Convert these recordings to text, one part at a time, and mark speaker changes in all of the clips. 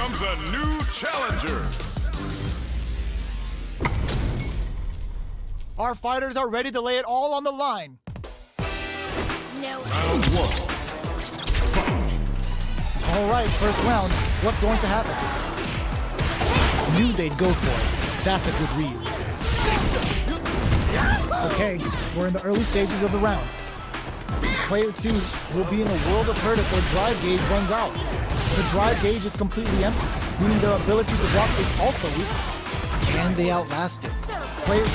Speaker 1: comes a new challenger.
Speaker 2: Our fighters are ready to lay it all on the line.
Speaker 3: No.
Speaker 1: Round one.
Speaker 2: All right, first round. What's going to happen? Knew they'd go for it. That's a good read. Okay, we're in the early stages of the round. Player 2 will be in a world of hurt if their drive gauge runs out. The drive gauge is completely empty, meaning their ability to block is also weak. Can they outlast it? Player 2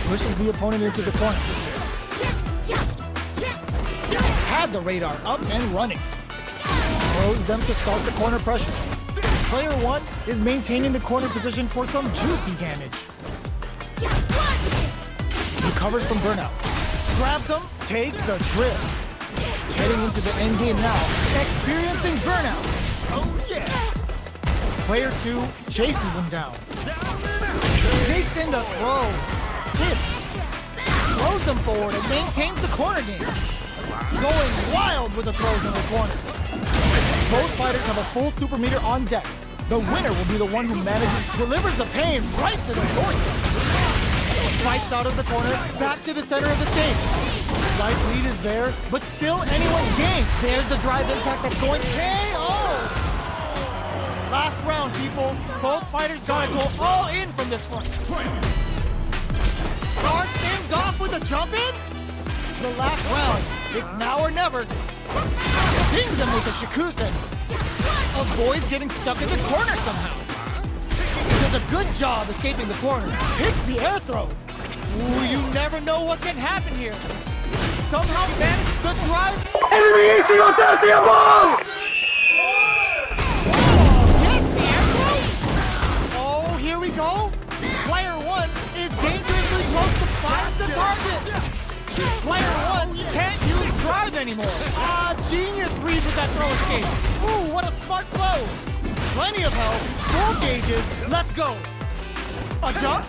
Speaker 2: pushes the opponent into the corner. Had the radar up and running. Throws them to start the corner pressure. Player 1 is maintaining the corner position for some juicy damage. Recovers from burnout. Grabs him, takes a trip. Heading into the end game now, experiencing burnout. Oh yeah! Player 2 chases them down. Sneaks in the throw. Hits. Throws them forward and maintains the corner game. Going wild with the throws in the corner. Both fighters have a full super meter on deck. The winner will be the one who delivers the pain right to the doorstep. Fights out of the corner, back to the center of the stage. Life lead is there, but still anyone's game. There's the drive impact that's going KO! Last round, people. Both fighters gotta go all in from this point. Starts things off with a jump in. The last round, it's now or never. Stings them with a shikusen. Avoids getting stuck in the corner somehow. Does a good job escaping the corner. Hits the air throw. Ooh, you never know what can happen here. Somehow managed the drive. Gets the air throw. Oh, here we go. Player 1 is dangerously close to find the target. Player 1 can't use drive anymore. Genius read with that throw escape. Ooh, what a smart throw. Plenty of health, full gauges, let's go. A jump,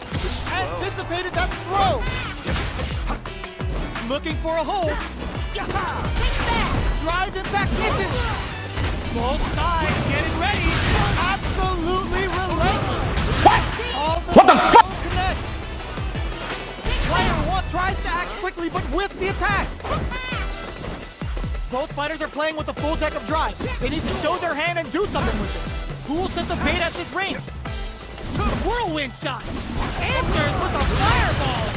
Speaker 2: anticipated that throw. Looking for a hold. Drive impact misses. Both sides getting ready. Absolutely relentless. What the fuck? Connects. Player 1 tries to act quickly but whiffs the attack. Both fighters are playing with a full deck of drive. They need to show their hand and do something with it. Who will set the bait at this range? Whirlwind shot. Answers with a fireball.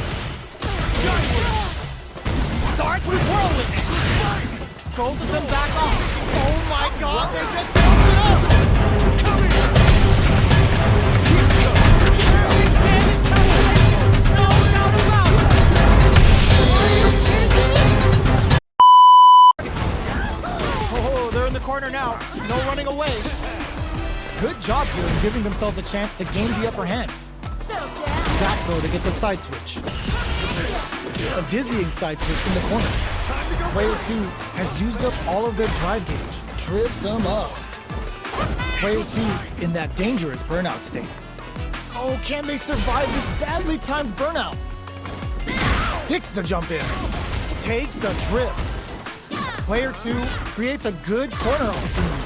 Speaker 2: Starts with whirlwind. Both of them back off. Oh my god, they just built it up. No doubt about it. Oh, they're in the corner now. No running away. Good job here in giving themselves a chance to gain the upper hand. Back throw to get the side switch. A dizzying side switch in the corner. Player 2 has used up all of their drive gauge. Trips them up. Player 2 in that dangerous burnout state. Oh, can they survive this badly timed burnout? Sticks the jump in. Takes a trip. Player 2 creates a good corner opportunity.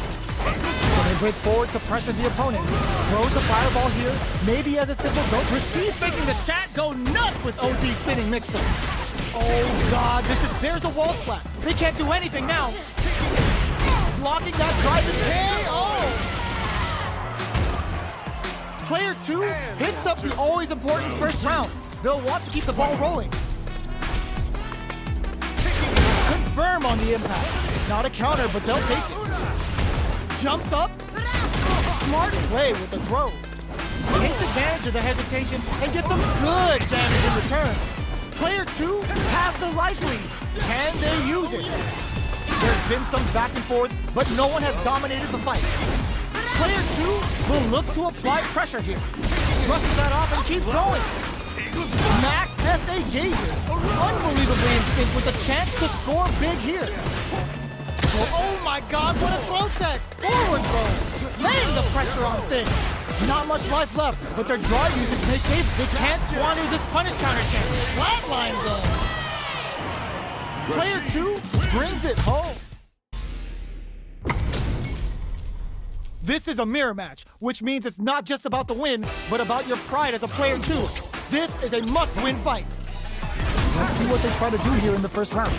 Speaker 2: They break forward to pressure the opponent. Throws a fireball here, maybe as a simple go. Rashid making the chat go nuts with OT spinning mixer. Oh god, there's a wall splat. They can't do anything now. Blocking that drive is KO. Player 2 hits up the always important first round. They'll want to keep the ball rolling. Confirm on the impact. Not a counter, but they'll take it. Jumps up. Smart play with the throw. Takes advantage of the hesitation and gets some good damage in return. Player 2 has the life lead. Can they use it? There's been some back and forth, but no one has dominated the fight. Player 2 will look to apply pressure here. Brushes that off and keeps going. Max SA gauges. Unbelievably in sync with a chance to score big here. Oh my god, what a throw tech! Forward throw! Laying the pressure on things. There's not much life left, but their drive usage may save. They can't squander this punish counter chance. Flatlines them. Player 2 brings it home. This is a mirror match, which means it's not just about the win, but about your pride as a player too. This is a must-win fight. Let's see what they try to do here in the first round.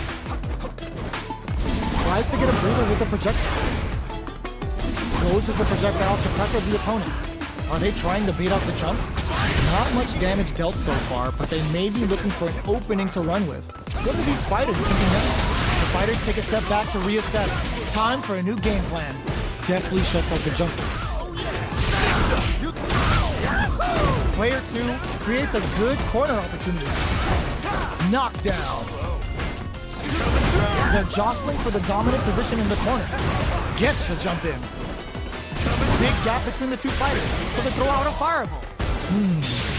Speaker 2: Tries to get a breather with the projectile. Goes with the projectile to pressure the opponent. Are they trying to beat out the jump? Not much damage dealt so far, but they may be looking for an opening to run with. What are these fighters thinking now? The fighters take a step back to reassess. Time for a new game plan. Deftly shuts out the jumper. Player 2 creates a good corner opportunity. Knockdown. They're jostling for the dominant position in the corner. Gets the jump in. Big gap between the two fighters, so they throw out a fireball.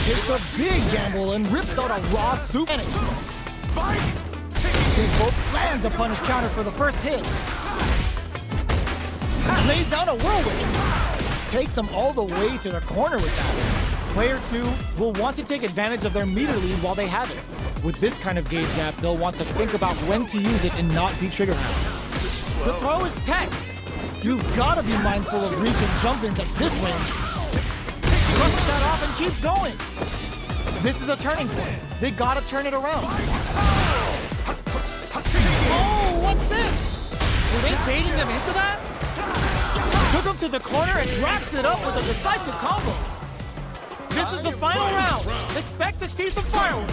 Speaker 2: Takes a big gamble and rips out a raw soup. Spike! Big Hope lands a punish counter for the first hit. Lays down a whirlwind. Takes him all the way to the corner with that. Player 2 will want to take advantage of their meter lead while they have it. With this kind of gauge gap, they'll want to think about when to use it and not be trigger happy. The throw is tech. You've got to be mindful of reach and jump-ins at this range. Brushes that off and keeps going. This is a turning point. They got to turn it around. Oh, what's this? Were they baiting them into that? Took him to the corner and wraps it up with a decisive combo. This is the final round. Expect to see some fireworks.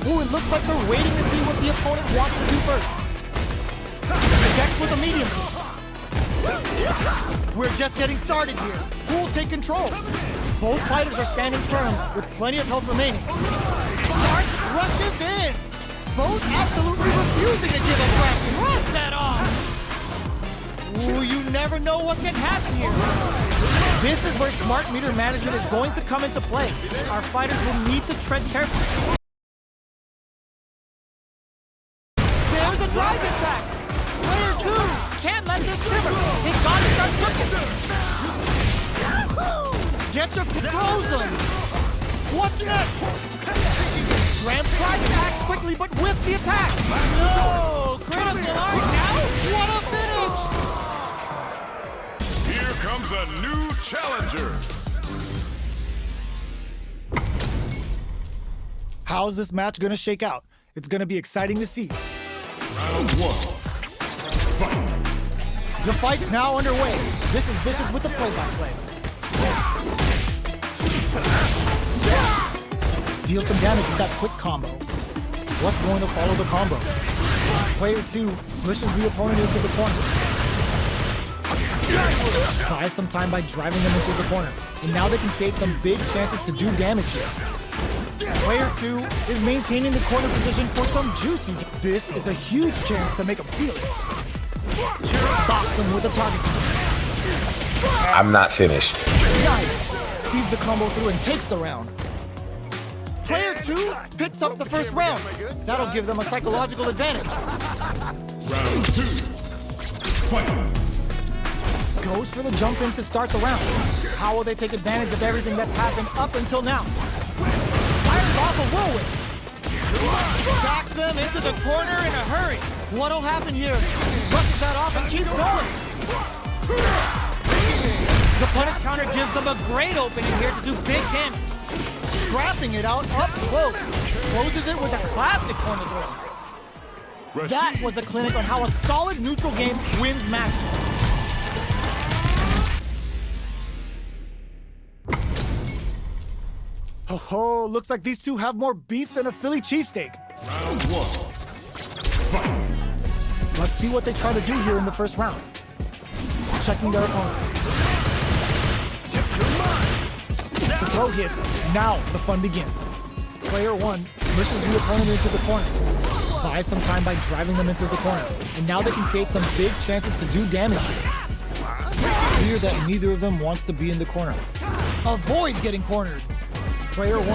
Speaker 2: Ooh, it looks like they're waiting to see what the opponent wants to do first. Checks with a medium. We're just getting started here. Who will take control? Both fighters are standing firm with plenty of health remaining. Stark rushes in. Both absolutely refusing to give a crap. Drops that off. Ooh, you never know what can happen here. This is where smart meter management is going to come into play. Our fighters will need to tread carefully. There's a drive impact. Player 2 can't let this simmer. They gotta start cooking. Get your throws them. What's next? Graham tries to act quickly, but with the attack. No! Critical art now? What a finish!
Speaker 1: Here comes a new challenger.
Speaker 2: How's this match gonna shake out? It's gonna be exciting to see.
Speaker 1: Round 1. Fight.
Speaker 2: The fight's now underway. This is Vicious with the play-by-play. Deal some damage with that quick combo. What's going to follow the combo? Player 2 pushes the opponent into the corner. Buys some time by driving them into the corner. And now they can create some big chances to do damage here. Player 2 is maintaining the corner position for some juicy. This is a huge chance to make him feel it. Box him with a target.
Speaker 4: I'm not finished.
Speaker 2: Nice. Sees the combo through and takes the round. Player 2 picks up the first round. That'll give them a psychological advantage.
Speaker 1: Round 2. Fight.
Speaker 2: Goes for the jump in to start the round. How will they take advantage of everything that's happened up until now? Fires off a whirlwind. Backs them into the corner in a hurry. What'll happen here? Brushes that off and keeps going. The punish counter gives them a great opening here to do big damage. Scrapping it out up close. Closes it with a classic corner throw.
Speaker 1: Rashid.
Speaker 2: That was a clinic on how a solid neutral game wins matches. Oh, looks like these two have more beef than a Philly cheesesteak.
Speaker 1: Round 1. Fight.
Speaker 2: Let's see what they try to do here in the first round. Checking their opponent. The throw hits. Now the fun begins. Player 1 pushes the opponent into the corner. Buys some time by driving them into the corner. And now they can create some big chances to do damage here. Clear that neither of them wants to be in the corner. Avoids getting cornered. Player 1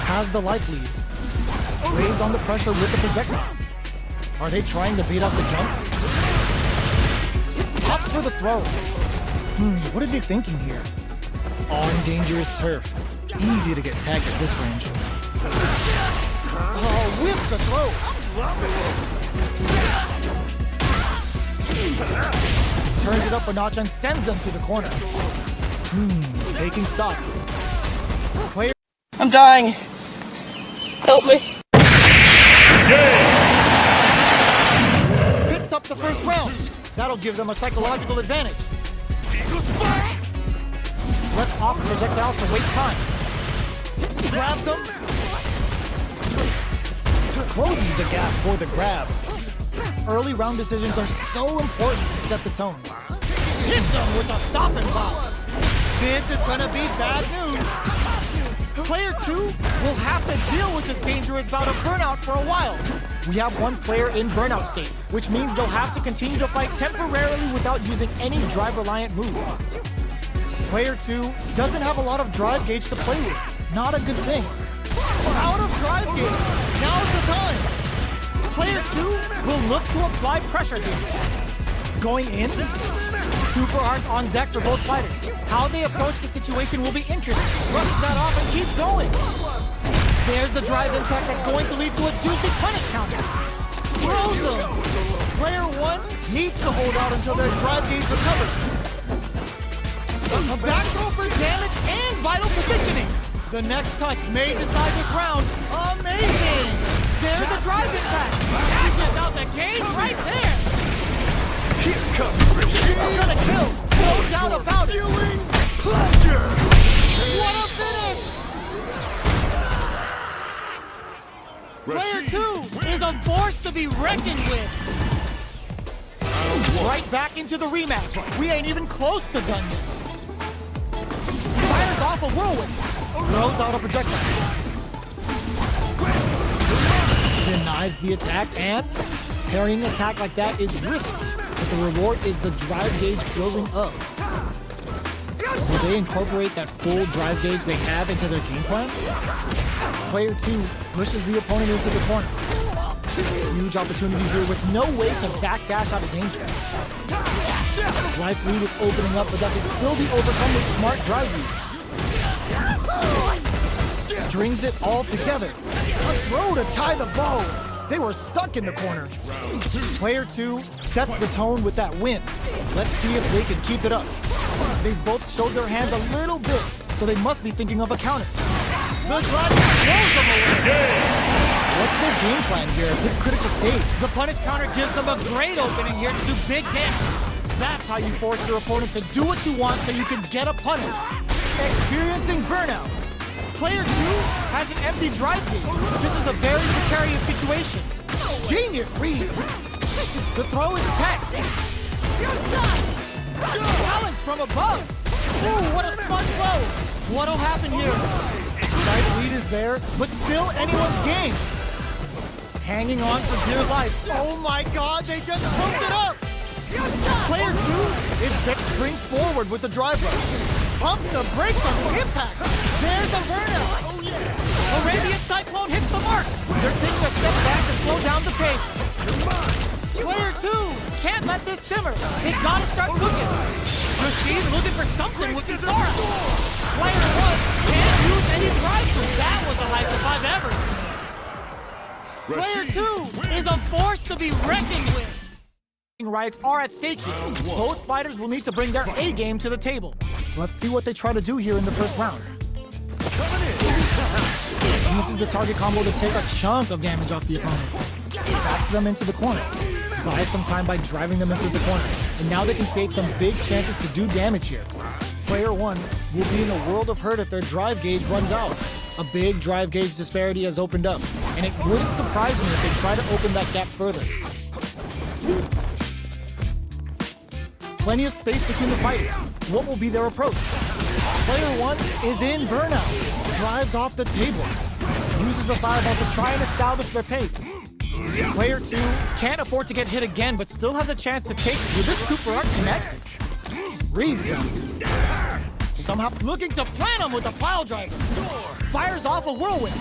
Speaker 2: has the life lead. Lays on the pressure with the projectile. Are they trying to beat out the jump? Pops for the throw. What is he thinking here? On dangerous turf. Easy to get tagged at this range. Oh, with the throw. turns it up a notch and sends them to the corner. Taking stock. Player
Speaker 5: I'm dying. Help me.
Speaker 2: picks up the first round. That'll give them a psychological advantage. Lets off a projectile to waste time. Grabs them. Closes the gap for the grab. Early round decisions are so important to set the tone. Hits them with a stop and block. This is gonna be bad news. Player 2 will have to deal with this dangerous bout of burnout for a while. We have one player in burnout state, which means they'll have to continue to fight temporarily without using any drive-reliant moves. Player 2 doesn't have a lot of drive gauge to play with. Not a good thing. Out of drive gauge. Now's the time. Player 2 will look to apply pressure here. Going in. Super arts on deck for both fighters. How they approach the situation will be interesting. Brushes that off and keeps going. There's the drive impact that's going to lead to a juicy punish counter. Throws them. Player 1 needs to hold out until their drive gauge recovers. A back throw for damage and vital positioning. The next touch may decide this round. Amazing! There's a drive impact. Dashes out the cage right there.
Speaker 1: Here comes Rashid.
Speaker 2: Gonna kill. No doubt about it.
Speaker 1: Pleasure.
Speaker 2: What a finish! Player 2 is a force to be reckoned with. Right back into the rematch. We ain't even close to done yet. Fires off a whirlwind. Throws out a projectile. Denies the attack, and parrying an attack like that is risky, but the reward is the drive gauge building up. Will they incorporate that full drive gauge they have into their game plan? Player 2 pushes the opponent into the corner. Huge opportunity here with no way to backdash out of danger. Life lead is opening up, but that can still be overcome with smart drive use. Strings it all together. A throw to tie the bow. They were stuck in the corner. Player 2 sets the tone with that win. Let's see if they can keep it up. They both showed their hands a little bit, so they must be thinking of a counter. The drive throws them away. What's their game plan here at this critical stage? The punish counter gives them a great opening here to do big damage. That's how you force your opponent to do what you want so you can get a punish. Experiencing burnout. Player 2 has an empty drive gauge. This is a very precarious situation. Genius read. The throw is tech. Balance from above. Ooh, what a smart throw. What'll happen here? Drive lead is there, but still anyone's game. Hanging on for dear life. Oh my God, they just hooked it up. Player 2 springs forward with the drive rush. Pumps the brakes on the impact. There's the burnout. Arabian Cyclone hits the mark. They're taking a step back to slow down the pace. Player 2 can't let this simmer. They gotta start cooking. Rashid looking for something with his Zara. Player 1 can't use any drive-through. That was the highest I've ever seen. Player 2 is a force to be reckoned with. Rights are at stake here. Both fighters will need to bring their A game to the table. Let's see what they try to do here in the first round. Uses the target combo to take a chunk of damage off the opponent. Backs them into the corner. Buys some time by driving them into the corner. And now they can create some big chances to do damage here. Player 1 will be in a world of hurt if their drive gauge runs out. A big drive gauge disparity has opened up, and it wouldn't surprise me if they try to open that gap further. Plenty of space between the fighters. What will be their approach? Player 1 is in burnout. Drives off the table. Uses a fireball to try and establish their pace. Player 2 can't afford to get hit again, but still has a chance to take. Will this super art connect? Reads them. Somehow looking to plant him with a pile driver. Fires off a whirlwind.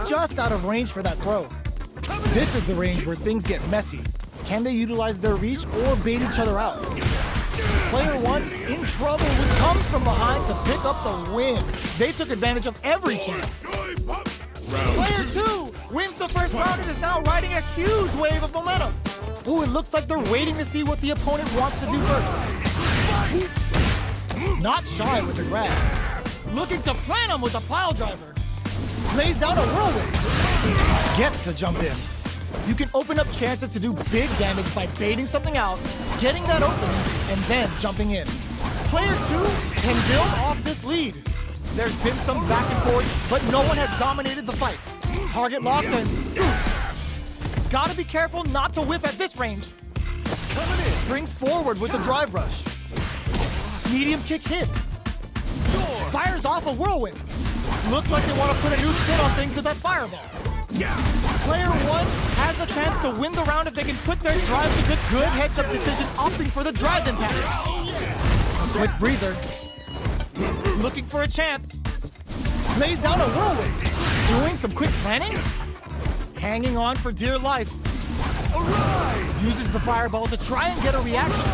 Speaker 2: Just out of range for that throw. This is the range where things get messy. Can they utilize their reach or bait each other out? Player 1 in trouble with comes from behind to pick up the win. They took advantage of every chance. Player 2 wins the first round and is now riding a huge wave of momentum. Ooh, it looks like they're waiting to see what the opponent wants to do first. Not shy with the grab. Looking to plant him with a pile driver. Lays down a whirlwind. Gets the jump in. You can open up chances to do big damage by baiting something out, getting that opening, and then jumping in. Player 2 can build off this lead. There's been some back and forth, but no one has dominated the fight. Target locked and scoop. Gotta be careful not to whiff at this range. Springs forward with the drive rush. Medium kick hits. Fires off a whirlwind. Looks like they want to put a new spin on things with that fireball. Player 1 has the chance to win the round if they can put their drive to the good heads-up decision, opting for the drive impact. Quick breather. Looking for a chance. Lays down a whirlwind. Doing some quick planning. Hanging on for dear life. Uses the fireball to try and get a reaction.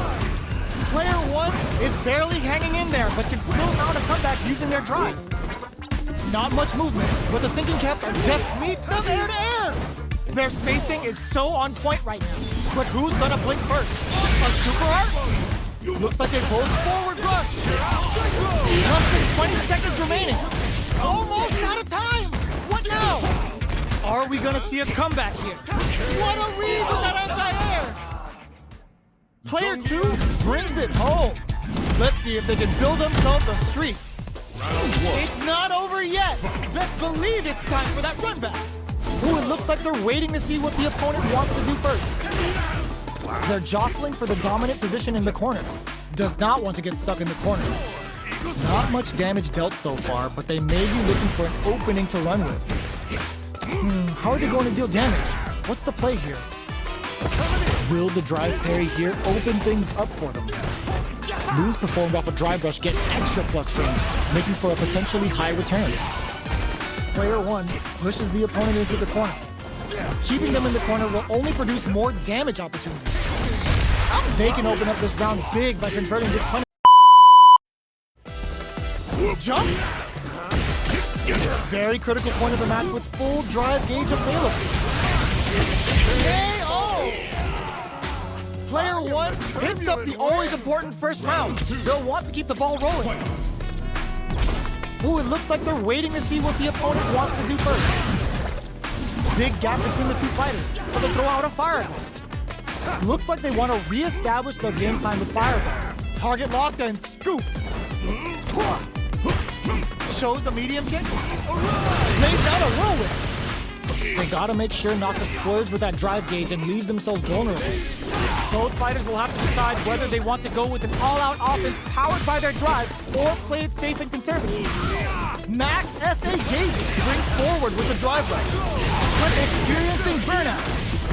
Speaker 2: Player 1 is barely hanging in there, but can still mount a comeback using their drive. Not much movement, but the thinking caps are deft. Meets them air to air. Their spacing is so on point right now. But who's gonna blink first? A super art? Looks like a bold forward rush. Less than 20 seconds remaining. Almost out of time. What now? Are we gonna see a comeback here? What a read with that anti-air. Player 2 brings it home. Let's see if they can build themselves a streak. It's not over yet. Best believe it's time for that run back. Ooh, it looks like they're waiting to see what the opponent wants to do first. They're jostling for the dominant position in the corner. Does not want to get stuck in the corner. Not much damage dealt so far, but they may be looking for an opening to run with. How are they going to deal damage? What's the play here? Will the drive parry here open things up for them? Moves performed off a drive rush get extra plus frames, making for a potentially high return. Player 1 pushes the opponent into the corner. Keeping them in the corner will only produce more damage opportunities. They can open up this round big by converting this punish. Jump! Very critical point of the match with full drive gauge available. KO! Player 1 hits up the always important first round. They'll want to keep the ball rolling. Ooh, it looks like they're waiting to see what the opponent wants to do first. Big gap between the two fighters, so they throw out a fireball. Looks like they want to re-establish their game plan with fireballs. Target locked and scoop. Shows a medium kick. Lays down a whirlwind. They gotta make sure not to splurge with that drive gauge and leave themselves vulnerable. Both fighters will have to decide whether they want to go with an all-out offense powered by their drive or play it safe and conservative. Max SA gauges springs forward with the drive rush. But experiencing burnout.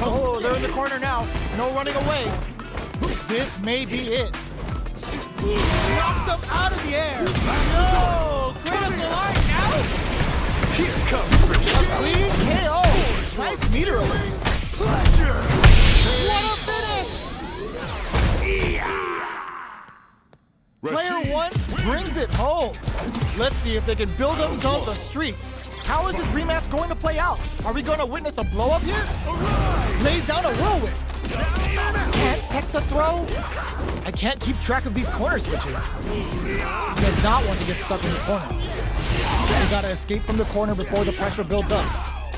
Speaker 2: Oh, they're in the corner now. No running away. This may be it. Knocked them out of the air. No! Critical art out!
Speaker 1: Here comes Rashid.
Speaker 2: Clean KO! Nice meter away.
Speaker 1: Pleasure.
Speaker 2: What a finish! Player 1 brings it home. Let's see if they can build themselves a streak. How is this rematch going to play out? Are we going to witness a blow-up here? Lays down a whirlwind. Can't tech the throw. I can't keep track of these corner switches. Does not want to get stuck in the corner. They gotta escape from the corner before the pressure builds up.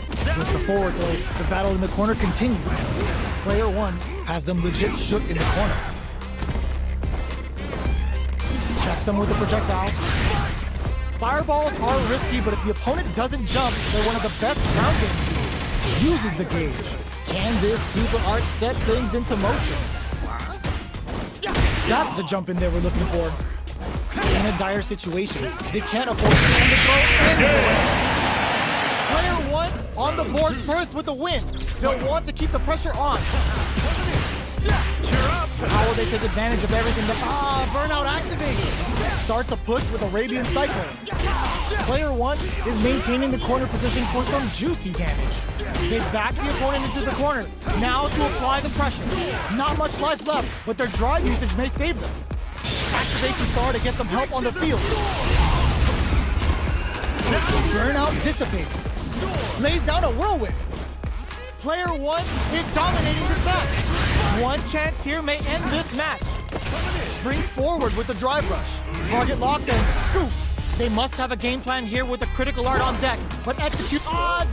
Speaker 2: With the forward throw, the battle in the corner continues. Player 1 has them legit shook in the corner. Checks them with the projectile. Fireballs are risky, but if the opponent doesn't jump, they're one of the best ground game tools. Uses the gauge. Can this super art set things into motion? That's the jump in they were looking for. In a dire situation, they can't afford to end the throw anyway. Player 1 on the board first with a win. They'll want to keep the pressure on. How will they take advantage of everything that burnout activated? Start the push with Arabian Cyclone. Player 1 is maintaining the corner position for some juicy damage. They back the opponent into the corner, now to apply the pressure. Not much life left, but their drive usage may save them. Activate the star to get some help on the field. Burnout dissipates. Lays down a whirlwind. Player 1 is dominating this match. One chance here may end this match. Springs forward with the drive rush. Target locked and scoop. They must have a game plan here with the critical art on deck, but execute.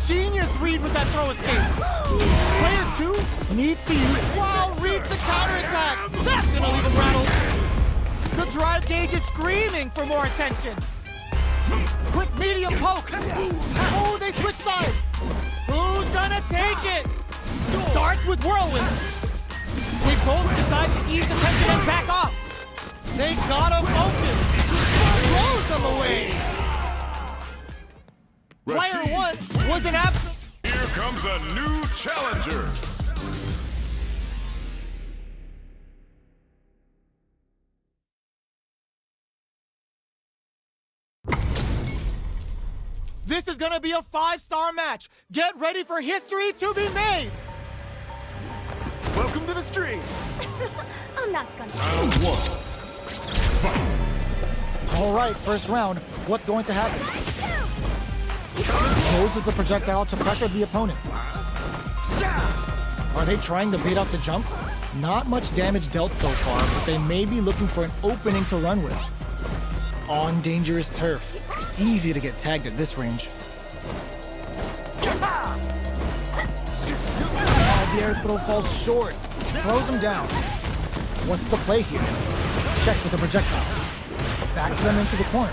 Speaker 2: Genius read with that throw escape. Player 2 needs to use. Wow, reads the counterattack. That's gonna leave him rattled. The drive gauge is screaming for more attention. Quick medium poke. Oh, they switch sides. Who's gonna take it? Starts with whirlwind. They both decide to ease the tension and back off. They gotta focus. Throws them away. Player 1 was an absent.
Speaker 1: Here comes a new challenger.
Speaker 2: This is gonna be a 5-star match. Get ready for history to be made.
Speaker 1: Welcome to the stream.
Speaker 3: I'm not gonna.
Speaker 1: Round 1. Fight.
Speaker 2: All right, first round. What's going to happen? Goes with the projectile to pressure the opponent. Are they trying to bait out the jump? Not much damage dealt so far, but they may be looking for an opening to run with. On dangerous turf. Easy to get tagged at this range. The air throw falls short. Throws him down. What's the play here? Checks with the projectile. Backs them into the corner.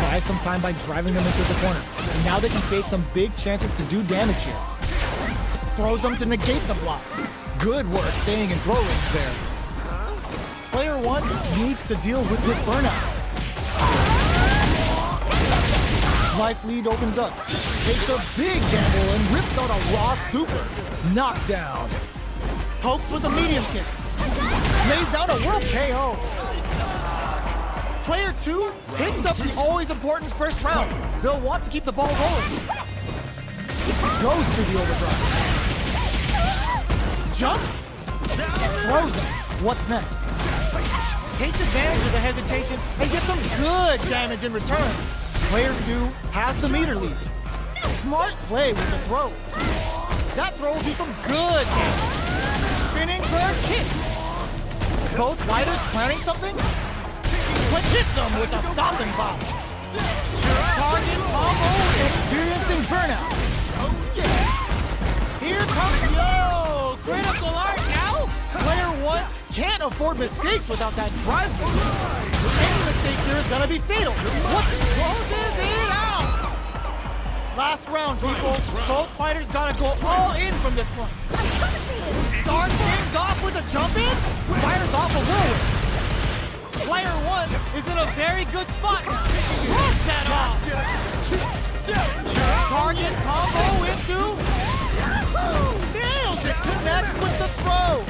Speaker 2: Buys some time by driving them into the corner. And now they can create some big chances to do damage here. Throws them to negate the block. Good work staying in throw range there. Player 1 needs to deal with this burnout. Life lead opens up. Takes a big gamble and rips out a raw super. Knockdown. Pokes with a medium kick. Lays down a world KO. Player 2 picks up the always important first round. They'll want to keep the ball rolling. Goes to the overdrive. Jumps. Throws him. What's next? Takes advantage of the hesitation and gets some good damage in return. Player 2 has the meter lead. Smart play with the throw. That throw will do some good damage. Spinning bird kick. Both fighters planning something, but hits them with a stopping bomb. Target combo experiencing burnout. Here comes critical art now. Player 1 can't afford mistakes without that drive through. Any mistake here is gonna be fatal. What closes it out? Last round, people. Both fighters gotta go all in from this point. Start things off with a jump in. Fires off a whirlwind. Player 1 is in a very good spot. Throws that off. Target combo into. Nails it. Connects with the throw.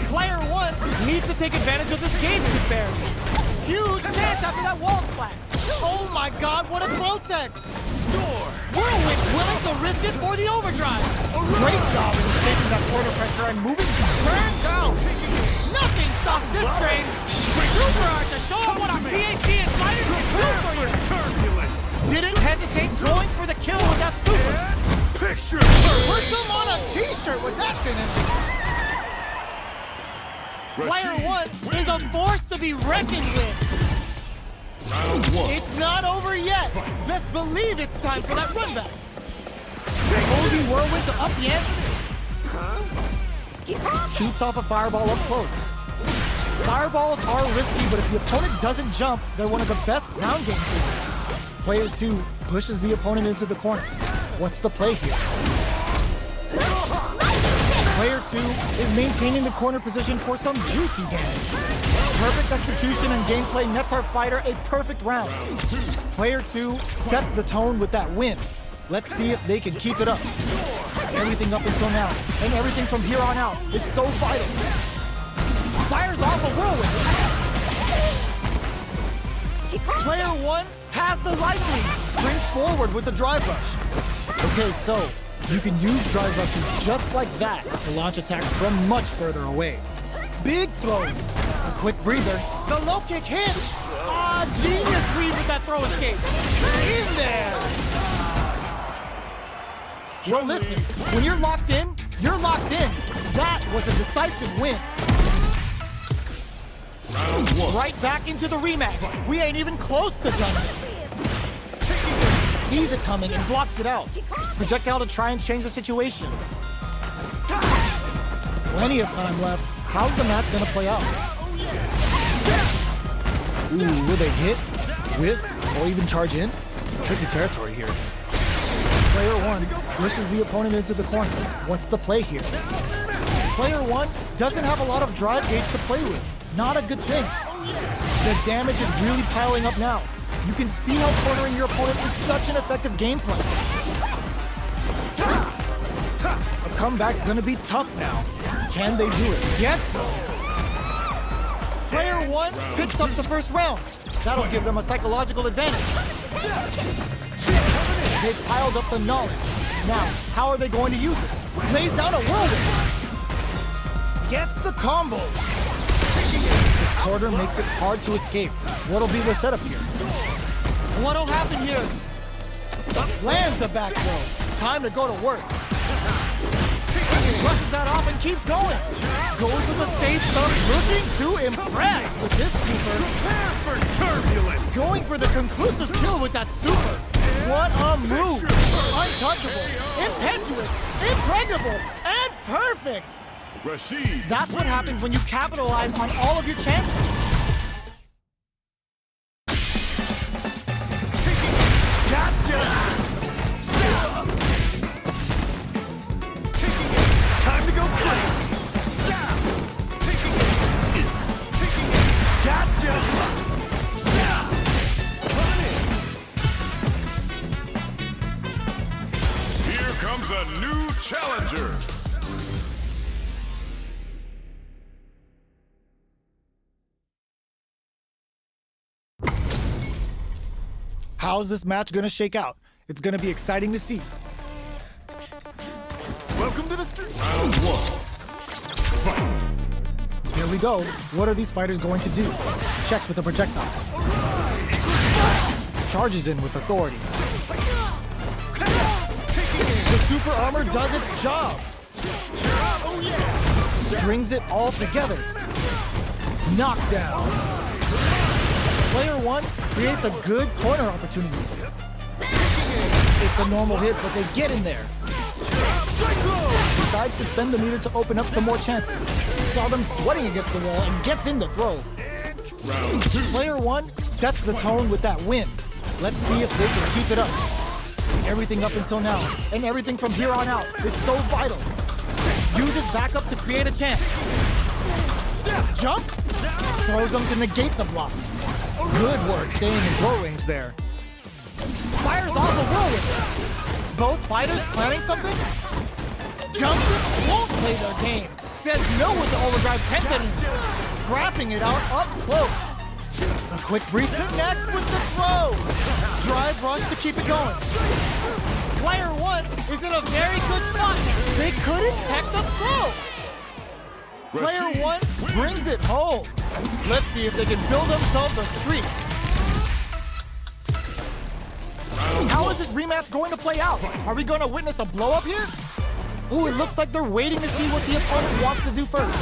Speaker 2: Player 1 needs to take advantage of this game disparity. Huge chance after that wall splat. Oh my god, what a throw tech! Whirlwind willing to risk it for the overdrive. Great job in escaping that corner pressure and moving turn down. Nothing stops this train. Super art to show them what our PhD and fighters can do for you. Didn't hesitate going for the kill with that super.
Speaker 1: Picture
Speaker 2: Puts them on a t-shirt with that finish. Player 1 is a force to be reckoned with.
Speaker 1: Round 1.
Speaker 2: It's not over yet. Best believe it's time for that run back. Holding whirlwind to up the ante. Shoots off a fireball up close. Fireballs are risky, but if the opponent doesn't jump, they're one of the best ground game tools. Player 2 pushes the opponent into the corner. What's the play here? Player 2 is maintaining the corner position for some juicy damage. Perfect execution and gameplay nets our fighter a perfect round. Player 2 sets the tone with that win. Let's see if they can keep it up. Everything up until now, and everything from here on out, is so vital. Fires off a whirlwind. Player 1 has the life lead. Springs forward with the drive rush. Okay, so you can use drive rushes just like that to launch attacks from much further away. Big throws. A quick breather. The low kick hits. Genius read with that throw escape. In there. Well, listen, when you're locked in, you're locked in. That was a decisive win.
Speaker 1: Round 1.
Speaker 2: Right back into the rematch. We ain't even close to done yet. Sees it coming and blocks it out. Projectile to try and change the situation. Plenty of time left. How's the match gonna play out? Ooh, will they hit, whiff, or even charge in? Tricky territory here. Player 1 pushes the opponent into the corner. What's the play here? Player 1 doesn't have a lot of drive gauge to play with. Not a good thing. The damage is really piling up now. You can see how cornering your opponent is such an effective game plan. A comeback's gonna be tough now. Can they do it? Get some! Player 1 picks up the first round. That'll give them a psychological advantage. They've piled up the knowledge. Now, how are they going to use it? Lays down a whirlwind. Gets the combo. The quarter makes it hard to escape. What'll be the setup here? What'll happen here? Lands the back throw. Time to go to work. Brushes that off and keeps going. Goes with a safe start, looking to impress with this super.
Speaker 1: Prepare for turbulence.
Speaker 2: Going for the conclusive kill with that super. What a move! Untouchable, impetuous, impregnable, and perfect!
Speaker 1: Rashid.
Speaker 2: That's what happens when you capitalize on all of your chances.
Speaker 1: Gotcha. Time to go crazy. Gotcha. Here comes a new challenger.
Speaker 2: How's this match gonna shake out? It's gonna be exciting to see.
Speaker 1: Welcome to the street. Round 1. Fight.
Speaker 2: Here we go. What are these fighters going to do? Checks with the projectile. Charges in with authority. The super armor does its job. Strings it all together. Knockdown. Player 1 creates a good corner opportunity. It's a normal hit, but they get in there. Decides to spend the meter to open up some more chances. Saw them sweating against the wall and gets in the throw.
Speaker 1: Round 2.
Speaker 2: Player 1 sets the tone with that win. Let's see if they can keep it up. Everything up until now, and everything from here on out, is so vital. Uses backup to create a chance. Jumps, throws them to negate the block. Good work staying in throw range there. Fires off a whirlwind. Both fighters planning something? Jumps it, won't play their game. Says no with the overdrive 10 seconds. Scrapping it out up close. A quick breathe connects with the throw. Drive rush to keep it going. Player 1 is in a very good spot. They couldn't tech the throw. Player 1 brings it home. Let's see if they can build themselves a streak. How is this rematch going to play out? Are we going to witness a blow-up here? Ooh, it looks like they're waiting to see what the opponent wants to do first.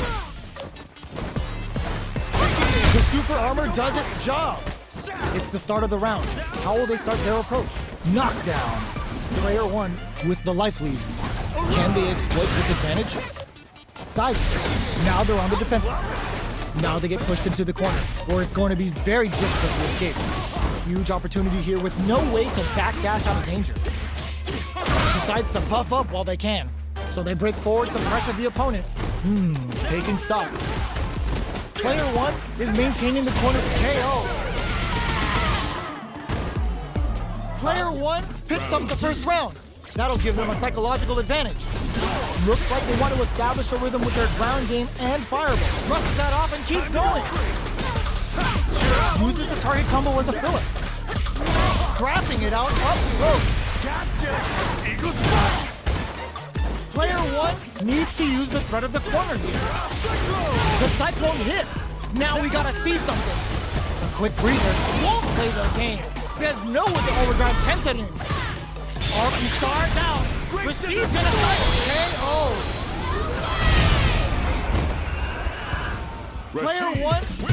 Speaker 2: The super armor does its job. It's the start of the round. How will they start their approach? Knockdown. Player 1 with the life lead. Can they exploit this advantage? Side step. Now they're on the defensive. Now they get pushed into the corner, where it's going to be very difficult to escape. Huge opportunity here with no way to backdash out of danger. Decides to puff up while they can. So they break forward to pressure the opponent. Taking stock. Player 1 is maintaining the corner KO. Player 1 picks up the first round. That'll give them a psychological advantage. Looks like they want to establish a rhythm with their ground game and fireball. Rushes that off and keeps going. Uses the target combo as a filler. Scrapping it out up close.
Speaker 1: Gotcha. Eagle spot.
Speaker 2: Player 1 needs to use the threat of the corner here. The Cyclone hits. Now we gotta see something. A quick breather won't play their game. Says no with the overdrive 10 seconds. RP star down. Rashid gonna KO. Player
Speaker 1: Rashid
Speaker 2: 1